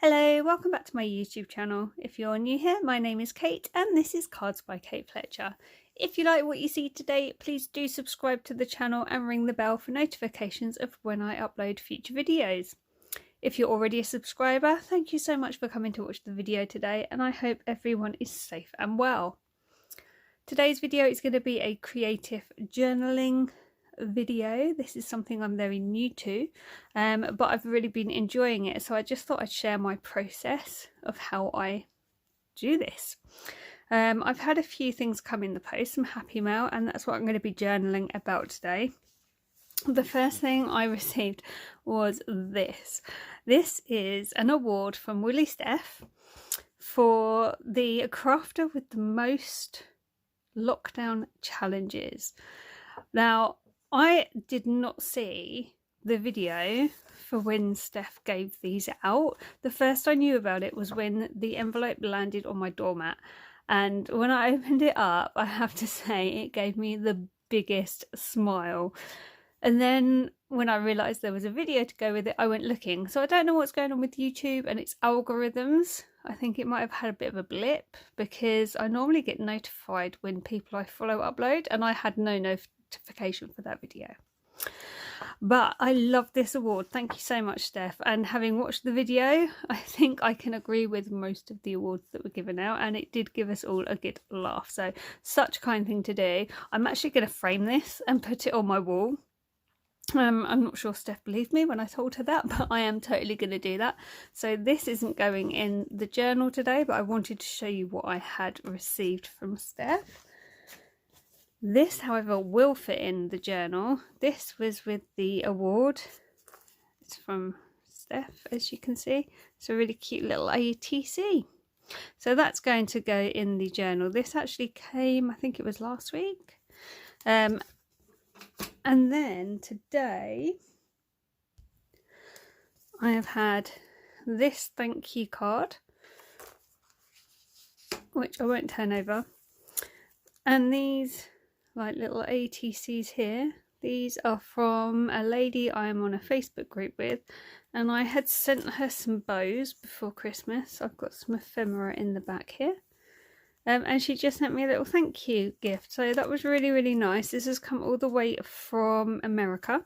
Hello, welcome back to my YouTube channel. If you're new here, my name is Kate and this is Cards by Kate Fletcher. If you like what you see today, please do subscribe to the channel and ring the bell for notifications of when I upload future videos. If you're already a subscriber, thank you so much for coming to watch the video today, and I hope everyone is safe and well. Today's video is going to be a creative journaling video. This is something I'm very new to, but I've really been enjoying it, so I just thought I'd share my process of how I do this. I've had a few things come in the post, some happy mail, and that's what I'm going to be journaling about today. The first thing I received was this. This is an award from Willie Steph for the crafter with the most lockdown challenges. Now, I did not see the video for when Steph gave these out. The first I knew about it was when the envelope landed on my doormat, and when I opened it up, I have to say it gave me the biggest smile. And then when I realised there was a video to go with it, I went looking. So I don't know what's going on with YouTube and its algorithms. I think it might have had a bit of a blip, because I normally get notified when people I follow upload, and I had no notification for that video. But I love this award. Thank you so much, Steph. And having watched the video, I think I can agree with most of the awards that were given out, and it did give us all a good laugh. So such a kind thing to do. I'm actually going to frame this and put it on my wall. I'm not sure Steph believed me when I told her that, but I am totally going to do that. So this isn't going in the journal today, but I wanted to show you what I had received from Steph. This, however, will fit in the journal. This was with the award. It's from Steph, as you can see. It's a really cute little ATC. So that's going to go in the journal. This actually came, I think it was last week. And then today I have had this thank you card, which I won't turn over, and these like little ATCs here, these are from a lady I'm on a Facebook group with, and I had sent her some bows before Christmas. I've got some ephemera in the back here. And she just sent me a little thank you gift, so that was really, really nice. This has come all the way from America,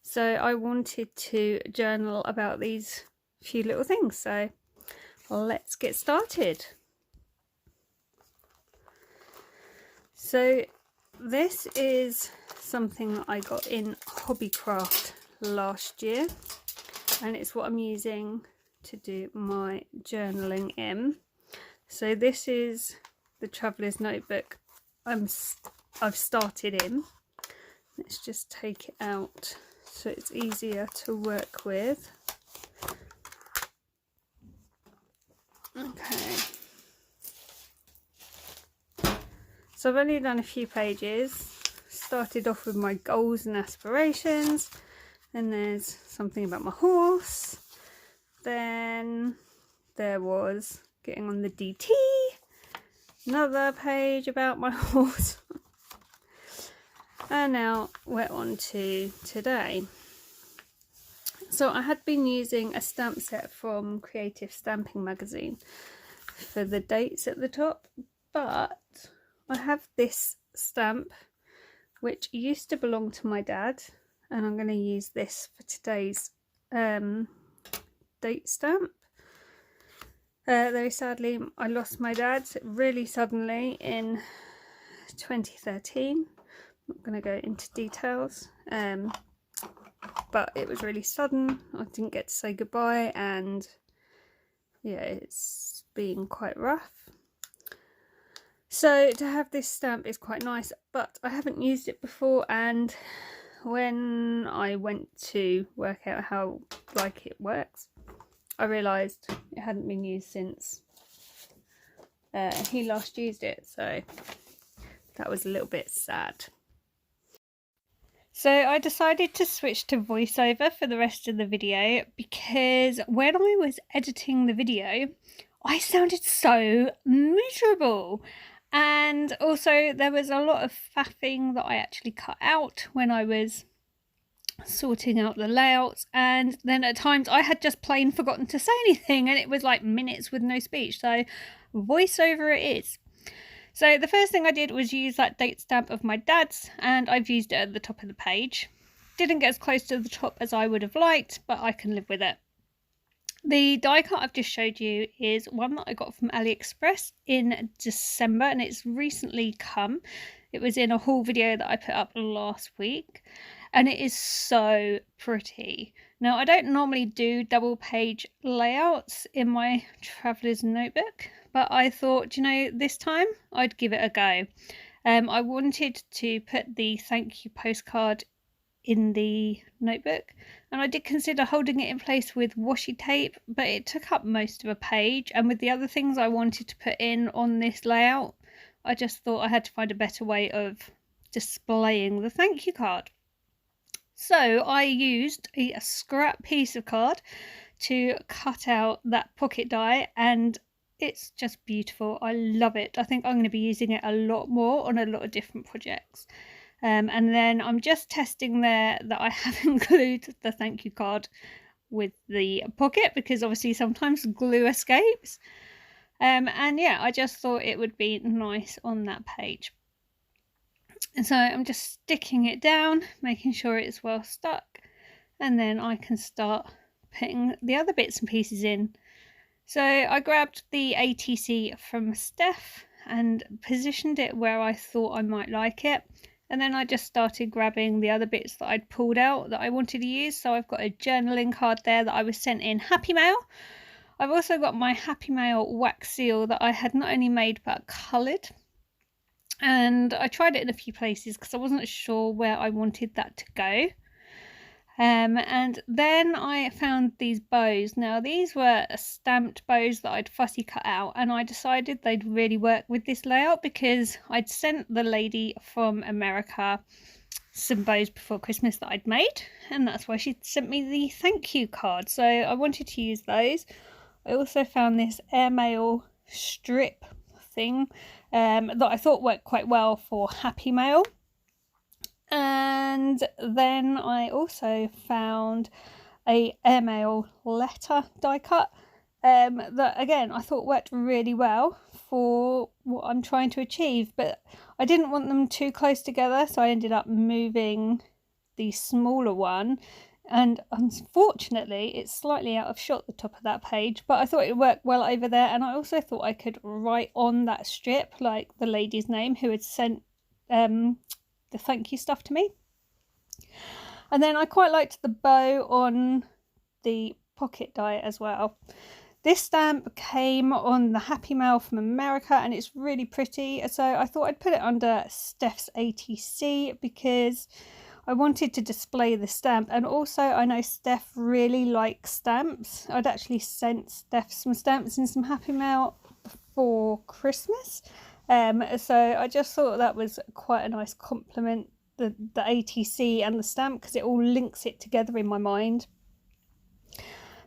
so I wanted to journal about these few little things, so let's get started. So this is something that I got in Hobbycraft last year, and it's what I'm using to do my journaling in. So this is the Traveller's Notebook I've started in. Let's just take it out so it's easier to work with. Okay. So I've only done a few pages. Started off with my goals and aspirations. Then there's something about my horse. Then there was getting on the DT, another page about my horse, and now we're on to today. So I had been using a stamp set from Creative Stamping magazine for the dates at the top, but I have this stamp which used to belong to my dad, and I'm going to use this for today's date stamp. Very sadly, I lost my dad really suddenly in 2013. I'm not going to go into details, but it was really sudden. I didn't get to say goodbye, and yeah, it's been quite rough. So to have this stamp is quite nice, but I haven't used it before, and when I went to work out how it works, I realised it hadn't been used since he last used it, so that was a little bit sad. So I decided to switch to voiceover for the rest of the video, because when I was editing the video, I sounded so miserable. And also there was a lot of faffing that I actually cut out when I was sorting out the layouts, and then at times I had just plain forgotten to say anything, and it was like minutes with no speech, so voiceover it is. So the first thing I did was use that date stamp of my dad's, and I've used it at the top of the page. Didn't get as close to the top as I would have liked, but I can live with it. The die cut I've just showed you is one that I got from AliExpress in December, and it's recently come. It was in a haul video that I put up last week, and it is so pretty. Now, I don't normally do double page layouts in my traveller's notebook, but I thought, you know, this time I'd give it a go. I wanted to put the thank you postcard in the notebook, and I did consider holding it in place with washi tape, but it took up most of a page, and with the other things I wanted to put in on this layout, I just thought I had to find a better way of displaying the thank you card. So I used a scrap piece of card to cut out that pocket die, and it's just beautiful. I love it. I think I'm going to be using it a lot more on a lot of different projects. And then I'm just testing there that I haven't glued the thank you card with the pocket, because obviously sometimes glue escapes. And yeah, I just thought it would be nice on that page. And so I'm just sticking it down, making sure it's well stuck, and then I can start putting the other bits and pieces in. So I grabbed the ATC from Steph and positioned it where I thought I might like it. And then I just started grabbing the other bits that I'd pulled out that I wanted to use. So I've got a journaling card there that I was sent in Happy Mail. I've also got my Happy Mail wax seal that I had not only made but coloured. And I tried it in a few places because I wasn't sure where I wanted that to go. And then I found these bows. Now, these were stamped bows that I'd fussy cut out, and I decided they'd really work with this layout because I'd sent the lady from America some bows before Christmas that I'd made, and that's why she sent me the thank you card. So I wanted to use those. I also found this airmail strip thing that I thought worked quite well for Happy Mail. And then I also found a airmail letter die cut that again I thought worked really well for what I'm trying to achieve, but I didn't want them too close together, so I ended up moving the smaller one, and unfortunately it's slightly out of shot the top of that page, but I thought it worked well over there. And I also thought I could write on that strip like the lady's name who had sent the thank you stuff to me. And then I quite liked the bow on the pocket die as well. This stamp came on the Happy Mail from America, and it's really pretty, so I thought I'd put it under Steph's ATC because I wanted to display the stamp. And also I know Steph really likes stamps. I'd actually sent Steph some stamps in some Happy Mail for Christmas. So I just thought that was quite a nice compliment, the ATC and the stamp, because it all links it together in my mind.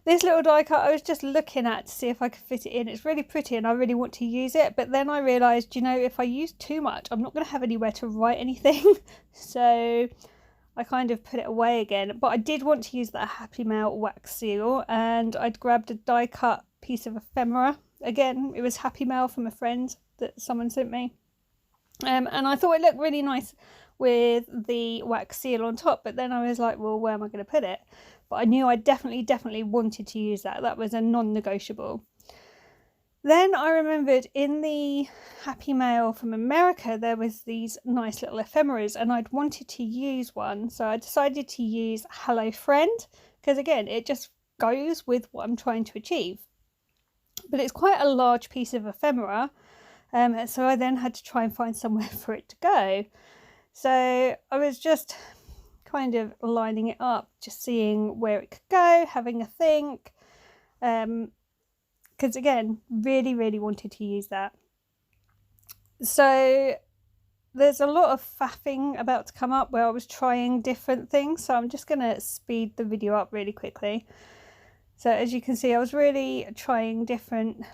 This little die cut I was just looking at to see if I could fit it in. It's really pretty and I really want to use it, but then I realised, you know, if I use too much I'm not going to have anywhere to write anything. So I kind of put it away again. But I did want to use that Happy Mail wax seal, and I'd grabbed a die cut piece of ephemera. Again, it was Happy Mail from a friend that someone sent me, and I thought it looked really nice with the wax seal on top, but then I was like, well, where am I going to put it? But I knew I definitely wanted to use that was a non-negotiable. Then I remembered in the Happy Mail from America there was these nice little ephemeras, and I'd wanted to use one, so I decided to use Hello Friend, because again it just goes with what I'm trying to achieve. But it's quite a large piece of ephemera, so I then had to try and find somewhere for it to go. So I was just kind of lining it up, just seeing where it could go, having a think, because again, really wanted to use that. So there's a lot of faffing about to come up where I was trying different things, so I'm just going to speed the video up really quickly. So as you can see, I was really trying different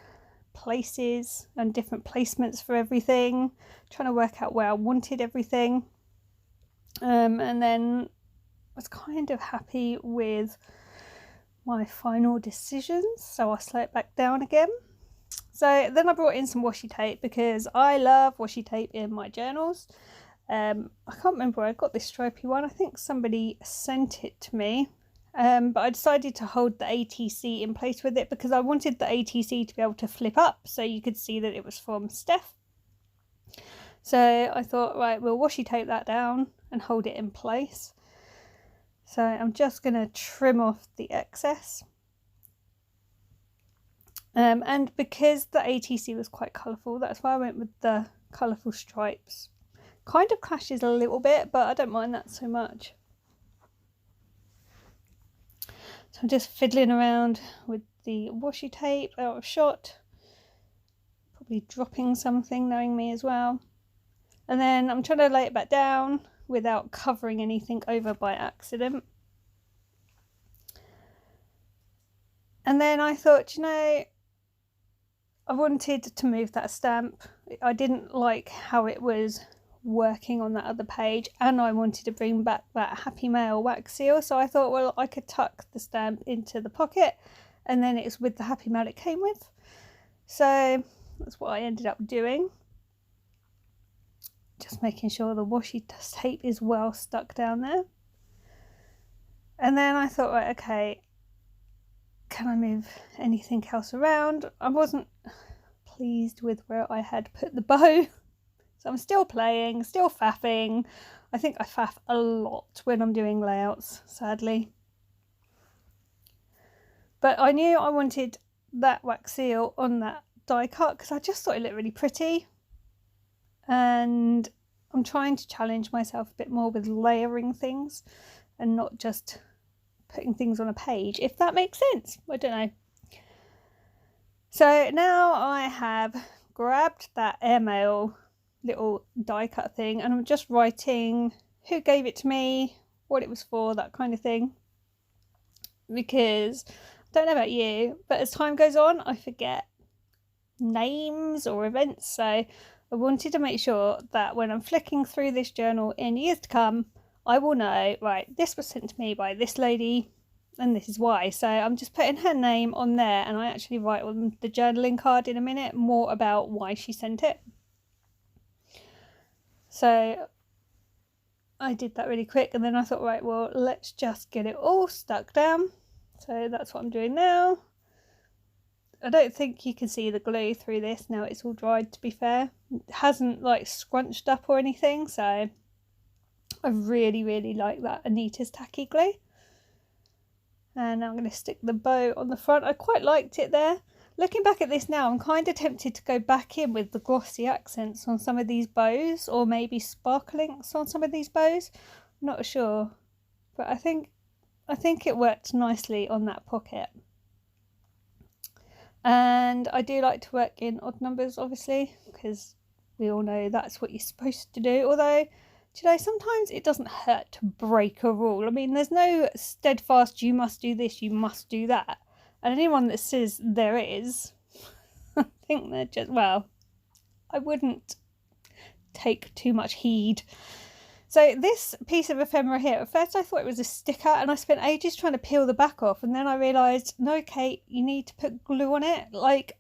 places and different placements for everything, trying to work out where I wanted everything. And then was kind of happy with my final decisions, so I slow it back down again. So then I brought in some washi tape because I love washi tape in my journals. I can't remember where I got this stripy one. I think somebody sent it to me, but I decided to hold the ATC in place with it because I wanted the ATC to be able to flip up so you could see that it was from Steph. So I thought, right, we'll washi tape that down and hold it in place. So I'm just going to trim off the excess. And because the ATC was quite colourful, that's why I went with the colourful stripes. Kind of clashes a little bit, but I don't mind that so much. So I'm just fiddling around with the washi tape out of shot. Probably dropping something, knowing me as well. And then I'm trying to lay it back down without covering anything over by accident. And then I thought, you know, I wanted to move that stamp. I didn't like how it was working on that other page, and I wanted to bring back that Happy Mail wax seal. So I thought, well, I could tuck the stamp into the pocket, and then it's with the Happy Mail it came with. So that's what I ended up doing. Just making sure the washi tape is well stuck down there. And then I thought, right, okay, can I move anything else around? I wasn't pleased with where I had put the bow. So I'm still playing, still faffing. I think I faff a lot when I'm doing layouts, sadly. But I knew I wanted that wax seal on that die cut because I just thought it looked really pretty. And I'm trying to challenge myself a bit more with layering things and not just putting things on a page, if that makes sense. I don't know. So now I have grabbed that airmail little die cut thing and I'm just writing who gave it to me, what it was for, that kind of thing. Because I don't know about you, but as time goes on I forget names or events, so I wanted to make sure that when I'm flicking through this journal in years to come, I will know, right, this was sent to me by this lady and this is why. So I'm just putting her name on there, and I actually write on the journaling card in a minute more about why she sent it. So I did that really quick, and then I thought, right, well, let's just get it all stuck down. So that's what I'm doing now. I don't think you can see the glue through this now it's all dried, to be fair. It hasn't like scrunched up or anything, so I really like that Anita's tacky glue. And I'm going to stick the bow on the front. I quite liked it there. Looking back at this now, I'm kind of tempted to go back in with the glossy accents on some of these bows, or maybe sparklings on some of these bows. I'm not sure, but I think it worked nicely on that pocket. And I do like to work in odd numbers, obviously, because we all know that's what you're supposed to do. Although, you know, sometimes it doesn't hurt to break a rule. I mean, there's no steadfast, you must do this, you must do that. And anyone that says there is, I think they're just, well, I wouldn't take too much heed. So this piece of ephemera here, at first I thought it was a sticker and I spent ages trying to peel the back off, and then I realised, no, Kate, you need to put glue on it. Like,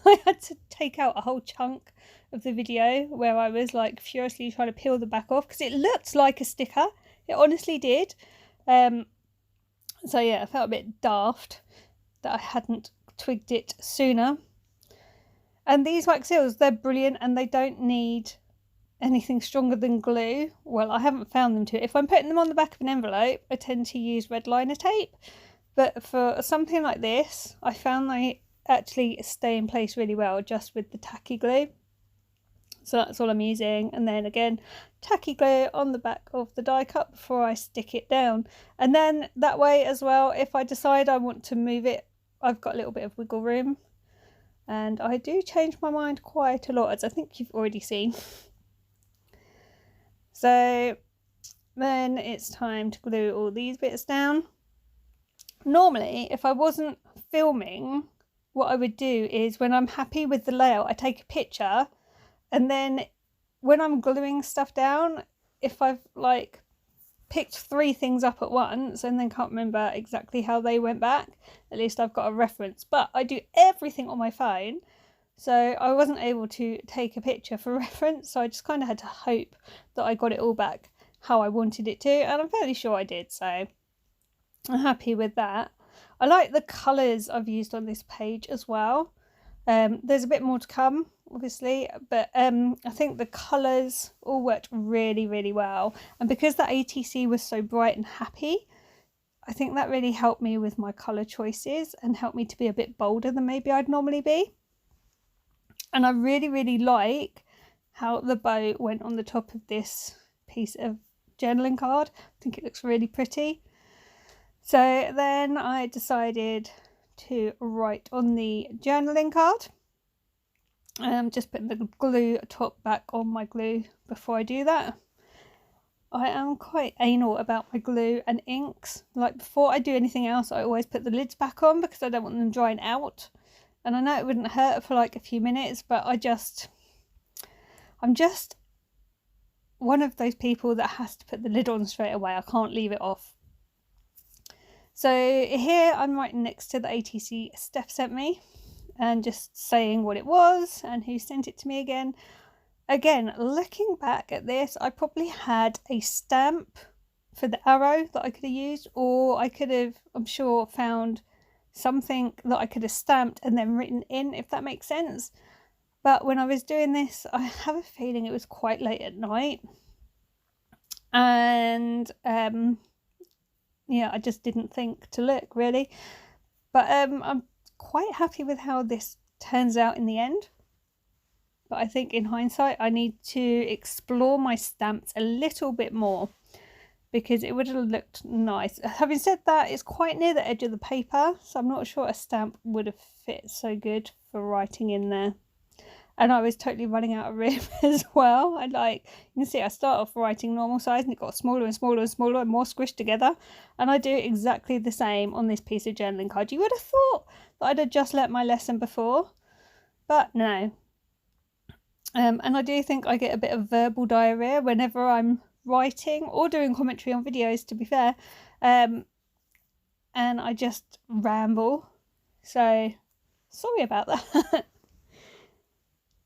I had to take out a whole chunk of the video where I was like furiously trying to peel the back off because it looked like a sticker. It honestly did. So yeah, I felt a bit daft that I hadn't twigged it sooner. And these wax seals, they're brilliant and they don't need anything stronger than glue. Well, I haven't found them to. If I'm putting them on the back of an envelope, I tend to use red liner tape. But for something like this, I found they actually stay in place really well just with the tacky glue. So that's all I'm using. And then again, tacky glue on the back of the die cut before I stick it down. And then that way as well, if I decide I want to move it, I've got a little bit of wiggle room. And I do change my mind quite a lot, as I think you've already seen. So then it's time to glue all these bits down. Normally, if I wasn't filming, what I would do is when I'm happy with the layout, I take a picture, and then when I'm gluing stuff down, if I've like picked 3 things up at once and then can't remember exactly how they went back. At least I've got a reference, but I do everything on my phone, so I wasn't able to take a picture for reference, so I just kind of had to hope that I got it all back how I wanted it to, and I'm fairly sure I did, so I'm happy with that. I like the colours I've used on this page as well. There's a bit more to come, obviously, but I think the colours all worked really, really well. And because the ATC was so bright and happy, I think that really helped me with my colour choices and helped me to be a bit bolder than maybe I'd normally be. And I really, really like how the bow went on the top of this piece of journaling card. I think it looks really pretty. So then I decided to write on the journaling card. Just putting the glue top back on my glue before I do that. I am quite anal about my glue and inks. Like, before I do anything else, I always put the lids back on because I don't want them drying out. And I know it wouldn't hurt for like a few minutes, but I'm just one of those people that has to put the lid on straight away. I can't leave it off. So here I'm writing next to the ATC Steph sent me and just saying what it was and who sent it to me again. Again, looking back at this, I probably had a stamp for the arrow that I could have used, or I could have, I'm sure, found something that I could have stamped and then written in, if that makes sense. But when I was doing this, I have a feeling it was quite late at night. And yeah, I just didn't think to look, really. But I'm quite happy with how this turns out in the end. But I think in hindsight, I need to explore my stamps a little bit more, because it would have looked nice. Having said that, it's quite near the edge of the paper, so I'm not sure a stamp would have fit so good for writing in there. And I was totally running out of room as well. And like, you can see I start off writing normal size and it got smaller and smaller and smaller and more squished together. And I do exactly the same on this piece of journaling card. You would have thought that I'd have just learnt my lesson before, but no. And I do think I get a bit of verbal diarrhea whenever I'm writing or doing commentary on videos, to be fair. And I just ramble. So sorry about that.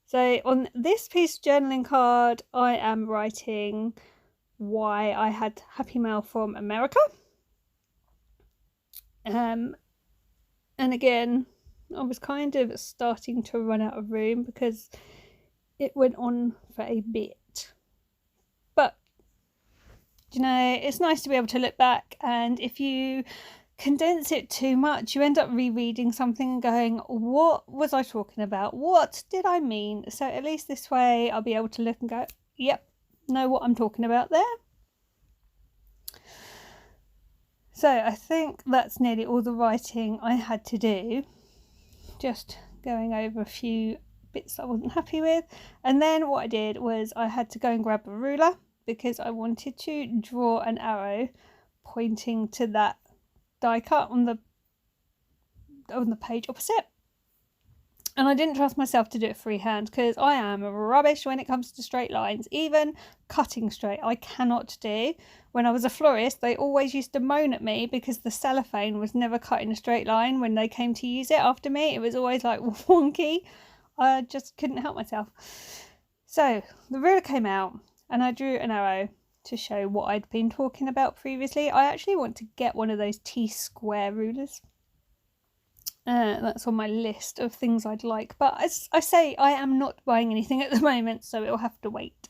So on this piece of journaling card, I am writing why I had Happy Mail from America. And again, I was kind of starting to run out of room because it went on for a bit. But, you know, it's nice to be able to look back, and if you condense it too much, you end up rereading something and going, what was I talking about? What did I mean? So at least this way I'll be able to look and go, yep, know what I'm talking about there. So I think that's nearly all the writing I had to do. Just going over a few bits I wasn't happy with. And then what I did was I had to go and grab a ruler because I wanted to draw an arrow pointing to that die cut on the page opposite. And I didn't trust myself to do it freehand because I am rubbish when it comes to straight lines. Even cutting straight I cannot do. When I was a florist, they always used to moan at me because the cellophane was never cut in a straight line when they came to use it after me. It was always like wonky. I just couldn't help myself. So the ruler came out and I drew an arrow to show what I'd been talking about previously. I actually want to get one of those T-square rulers. That's on my list of things I'd like. But as I say, I am not buying anything at the moment, so it'll have to wait.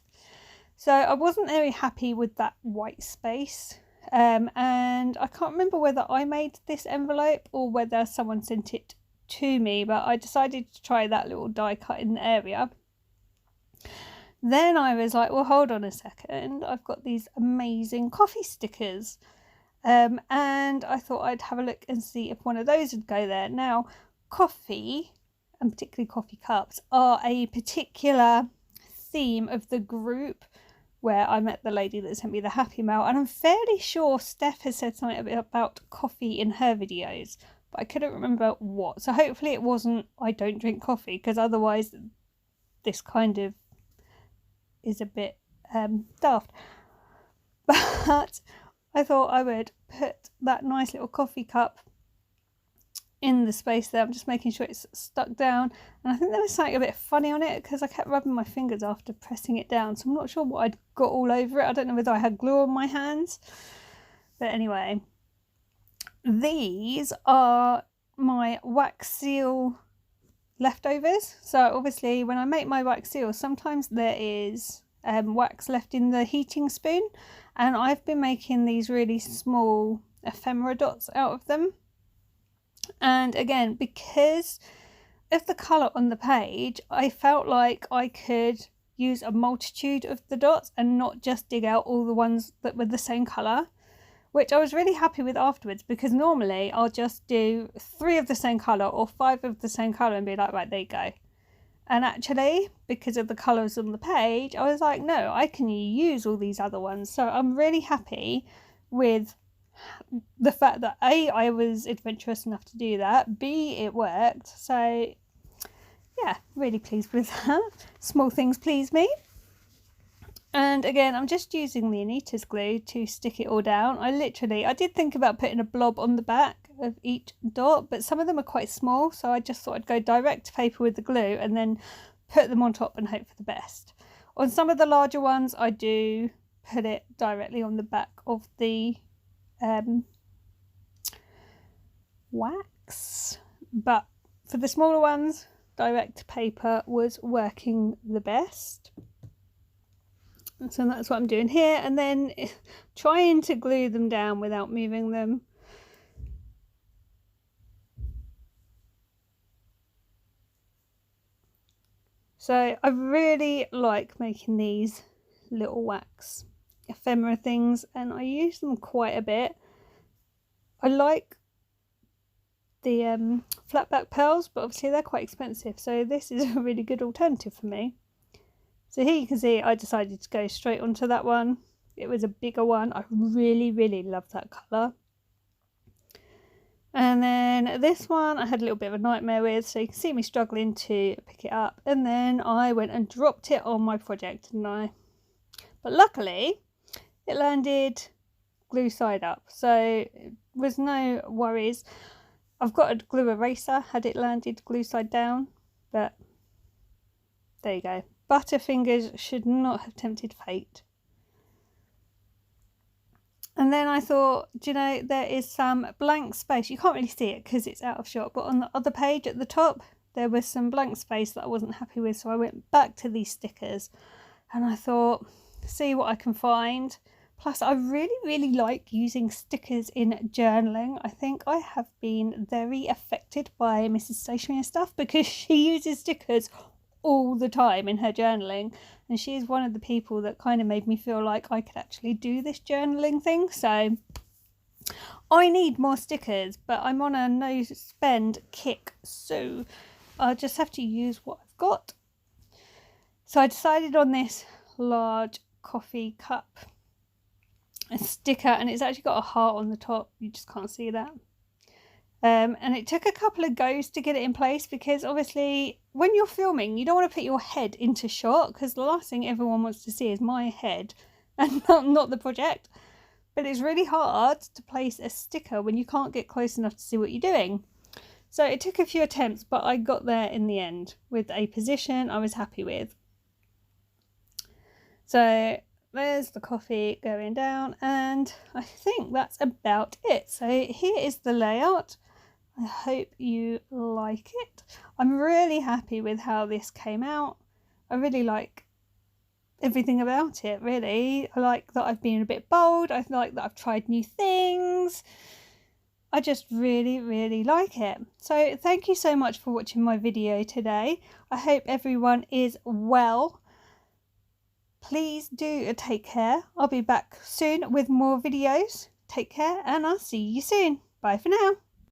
So I wasn't very happy with that white space. And I can't remember whether I made this envelope or whether someone sent it to me, but I decided to try that little die cut in the area. Then I was like, well, hold on a second. I've got these amazing coffee stickers. And I thought I'd have a look and see if one of those would go there. Now, coffee, and particularly coffee cups, are a particular theme of the group where I met the lady that sent me the Happy Mail. And I'm fairly sure Steph has said something about coffee in her videos, but I couldn't remember what. So hopefully it wasn't I don't drink coffee, because otherwise this kind of is a bit daft. But I thought I would put that nice little coffee cup in the space there. I'm just making sure it's stuck down, and I think there was something a bit funny on it because I kept rubbing my fingers after pressing it down, so I'm not sure what I'd got all over it. I don't know whether I had glue on my hands, but anyway, these are my wax seal leftovers. So obviously when I make my wax seal, sometimes there is wax left in the heating spoon, and I've been making these really small ephemera dots out of them. And again, because of the colour on the page, I felt like I could use a multitude of the dots and not just dig out all the ones that were the same colour, which I was really happy with afterwards, because normally I'll just do 3 of the same colour or 5 of the same colour and be like, right, there you go. And actually, because of the colours on the page, I was like, no, I can use all these other ones. So I'm really happy with the fact that A, I was adventurous enough to do that, B, it worked. So yeah, really pleased with that. Small things please me. And again, I'm just using the Anita's glue to stick it all down. I did think about putting a blob on the back of each dot, but some of them are quite small, so I just thought I'd go direct to paper with the glue and then put them on top and hope for the best. On some of the larger ones, I do put it directly on the back of the wax, but for the smaller ones, direct to paper was working the best. So that's what I'm doing here, and then trying to glue them down without moving them. So I really like making these little wax ephemera things, and I use them quite a bit. I like the flat back pearls, but obviously they're quite expensive, so this is a really good alternative for me. So here you can see I decided to go straight onto that one. It was a bigger one. I really love that colour. And then this one I had a little bit of a nightmare with, so you can see me struggling to pick it up. And then I went and dropped it on my project, didn't I? But luckily it landed glue side up, so it was no worries. I've got a glue eraser had it landed glue side down, but there you go. Butterfingers should not have tempted fate. And then I thought, do you know, there is some blank space. You can't really see it because it's out of shot, but on the other page at the top, there was some blank space that I wasn't happy with. So I went back to these stickers and I thought, see what I can find. Plus, I really like using stickers in journaling. I think I have been very affected by Mrs. Stationery and stuff because she uses stickers all the time in her journaling, and she is one of the people that kind of made me feel like I could actually do this journaling thing. So I need more stickers, but I'm on a no spend kick, so I'll just have to use what I've got. So I decided on this large coffee cup, a sticker, and it's actually got a heart on the top. You just can't see that. And it took a couple of goes to get it in place, because obviously when you're filming you don't want to put your head into shot, because the last thing everyone wants to see is my head and not the project. But it's really hard to place a sticker when you can't get close enough to see what you're doing. So it took a few attempts, but I got there in the end with a position I was happy with. So there's the coffee going down, and I think that's about it. So here is the layout. I hope you like it. I'm really happy with how this came out. I really like everything about it, really. I like that I've been a bit bold. I like that I've tried new things. I just really like it. So thank you so much for watching my video today. I hope everyone is well. Please do take care. I'll be back soon with more videos. Take care, and I'll see you soon. Bye for now.